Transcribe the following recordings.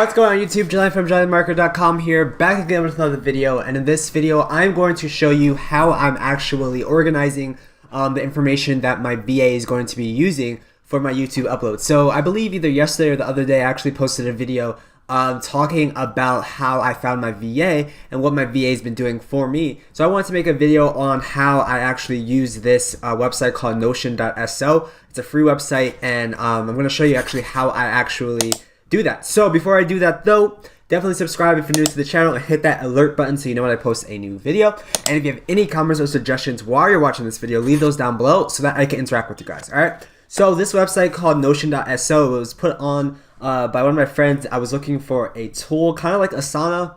Alright, what's going on YouTube? Jelani from JelaniMarketer.com here, back again with another video. And in this video, I'm going to show you how I'm actually organizing the information that my VA is going to be using for my YouTube upload. So I believe either yesterday or the other day, I actually posted a video talking about how I found my VA and what my VA has been doing for me. So I wanted to make a video on how I actually use this website called Notion.so. It's a free website, and I'm going to show you actually how I actually do that. So before I do that though, definitely subscribe if you're new to the channel and hit that alert button so you know when I post a new video. And if you have any comments or suggestions while you're watching this video, leave those down below so that I can interact with you guys. Alright, so this website called Notion.so was put on by one of my friends. I was looking for a tool kind of like Asana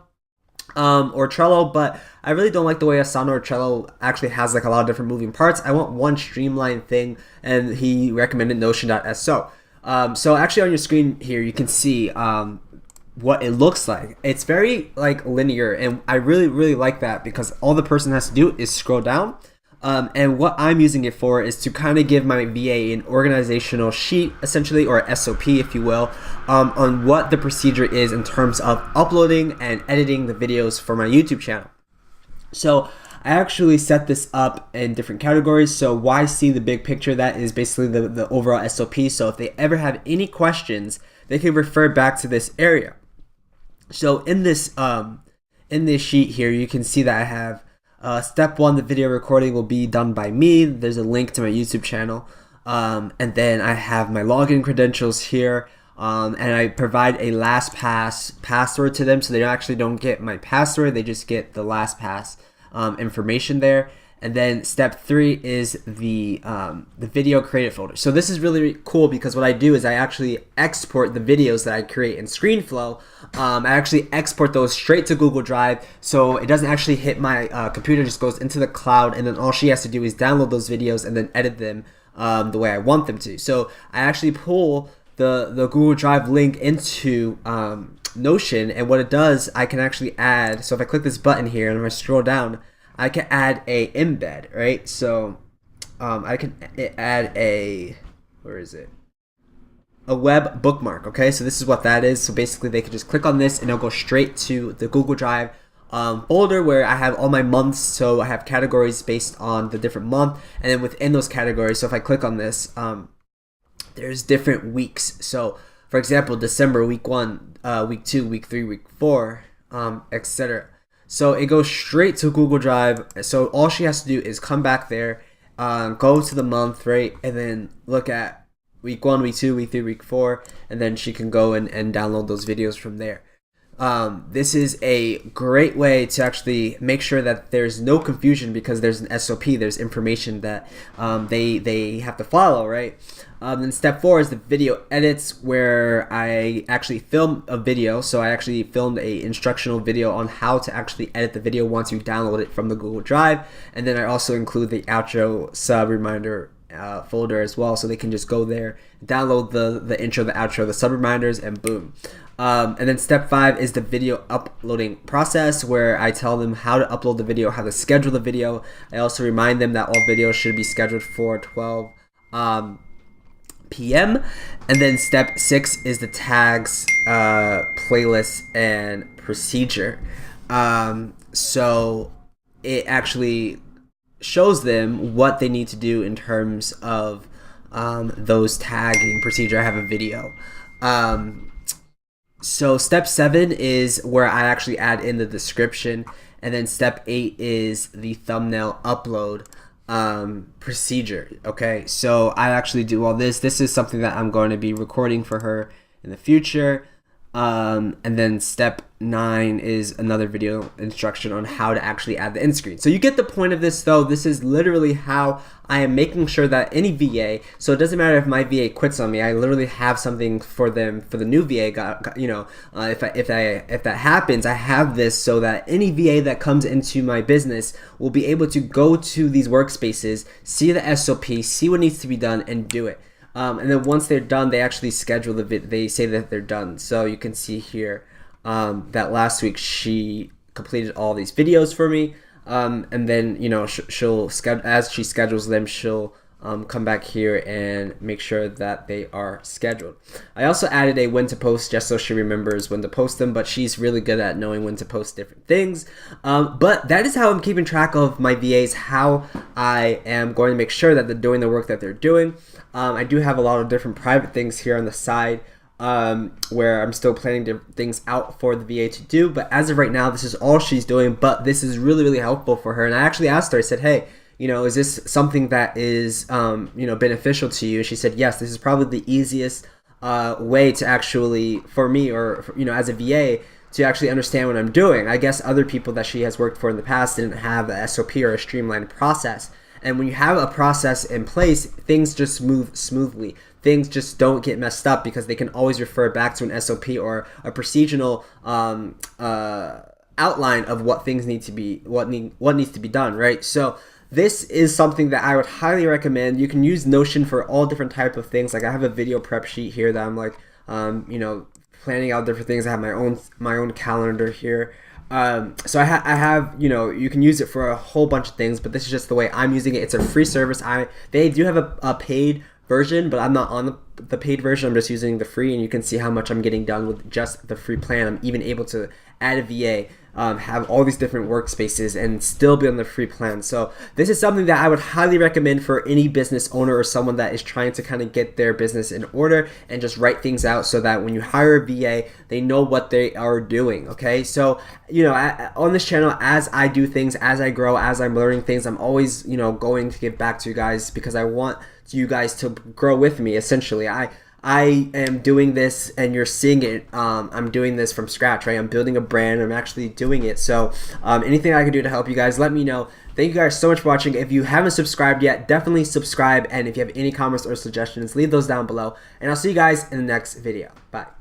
or Trello, but I really don't like the way Asana or Trello actually has like a lot of different moving parts. I want one streamlined thing, and he recommended Notion.so. So actually on your screen here, you can see what it looks like. It's very like linear, and I really like that because all the person has to do is scroll down. And what I'm using it for is to kind of give my VA an organizational sheet, essentially, or SOP, if you will, on what the procedure is in terms of uploading and editing the videos for my YouTube channel. So I actually set this up in different categories. So why see the big picture? That is basically the overall SOP. So if they ever have any questions, they can refer back to this area. So in this sheet here, you can see that I have step 1, the video recording will be done by me. There's a link to my YouTube channel. And then I have my login credentials here. And I provide a LastPass password to them, so they actually don't get my password, they just get the LastPass information there. And then step 3 is the video created folder. So this is really cool because what I do is I actually export the videos that I create in ScreenFlow. I actually export those straight to Google Drive, so it doesn't actually hit my computer, just goes into the cloud, and then all she has to do is download those videos and then edit them the way I want them to. So I actually pull the Google Drive link into Notion, and what it does, I can actually add, so if I click this button here and if I scroll down, I can add a embed, right? So I can add a, where is it? A web bookmark, okay? So this is what that is. So basically they can just click on this and it'll go straight to the Google Drive folder where I have all my months. So I have categories based on the different month, and then within those categories, so if I click on this, there's different weeks. So for example, December, week 1, week 2, week 3, week 4, etc. So it goes straight to Google Drive. So all she has to do is come back there, go to the month, right, and then look at week 1, week 2, week 3, week 4, and then she can go and download those videos from there. This is a great way to actually make sure that there's no confusion because there's an SOP, there's information that they have to follow, right? Then step 4 is the video edits, where I actually film a video. So I actually filmed a instructional video on how to actually edit the video once you download it from the Google Drive, and then I also include the outro sub reminder folder as well, so they can just go there, download the intro, the outro, the sub reminders, and boom. And then step 5 is the video uploading process, where I tell them how to upload the video, how to schedule the video. I also remind them that all videos should be scheduled for 12 p.m. And then step 6 is the tags, playlist, and procedure. So it actually shows them what they need to do in terms of those tagging procedure. I have a video. So step 7 is where I actually add in the description, and then step 8 is the thumbnail upload procedure. Okay, so I actually do all this. This is something that I'm going to be recording for her in the future. And then step 9 is another video instruction on how to actually add the end screen. So you get the point of this though. This is literally how I am making sure that any VA, so it doesn't matter if my VA quits on me, I literally have something for them, for the new VA, if that happens, I have this so that any VA that comes into my business will be able to go to these workspaces, see the SOP, see what needs to be done, and do it. And then once they're done, they actually schedule the they say that they're done. So you can see here that last week she completed all these videos for me, and then she'll schedule, as she schedules them, she'll come back here and make sure that they are scheduled. I also added a when to post just so she remembers when to post them, but she's really good at knowing when to post different things. But that is how I'm keeping track of my VAs, how I am going to make sure that they're doing the work that they're doing. I do have a lot of different private things here on the side where I'm still planning things out for the VA to do, but as of right now, this is all she's doing, but this is really, really helpful for her. And I actually asked her, I said, hey, is this something that is, beneficial to you? She said, yes, this is probably the easiest way to actually, for me, or, as a VA, to actually understand what I'm doing. I guess other people that she has worked for in the past didn't have a SOP or a streamlined process. And when you have a process in place, things just move smoothly. Things just don't get messed up because they can always refer back to an SOP or a procedural outline of what things need to be, what needs to be done, right? So this is something that I would highly recommend. You can use Notion for all different type of things. Like I have a video prep sheet here that I'm like, planning out different things. I have my own calendar here. So I have, you can use it for a whole bunch of things, but this is just the way I'm using it. It's a free service. They do have a paid version, but I'm not on the paid version. I'm just using the free, and you can see how much I'm getting done with just the free plan. I'm even able to add a VA, have all these different workspaces, and still be on the free plan. So this is something that I would highly recommend for any business owner or someone that is trying to kind of get their business in order and just write things out so that when you hire a VA, they know what they are doing. Okay, so on this channel, as I do things, as I grow, as I'm learning things, I'm always going to give back to you guys because I want you guys to grow with me. Essentially, I am doing this and you're seeing it. I'm doing this from scratch, right? I'm building a brand. I'm actually doing it. So anything I can do to help you guys, let me know. Thank you guys so much for watching. If you haven't subscribed yet, definitely subscribe. And if you have any comments or suggestions, leave those down below. And I'll see you guys in the next video. Bye.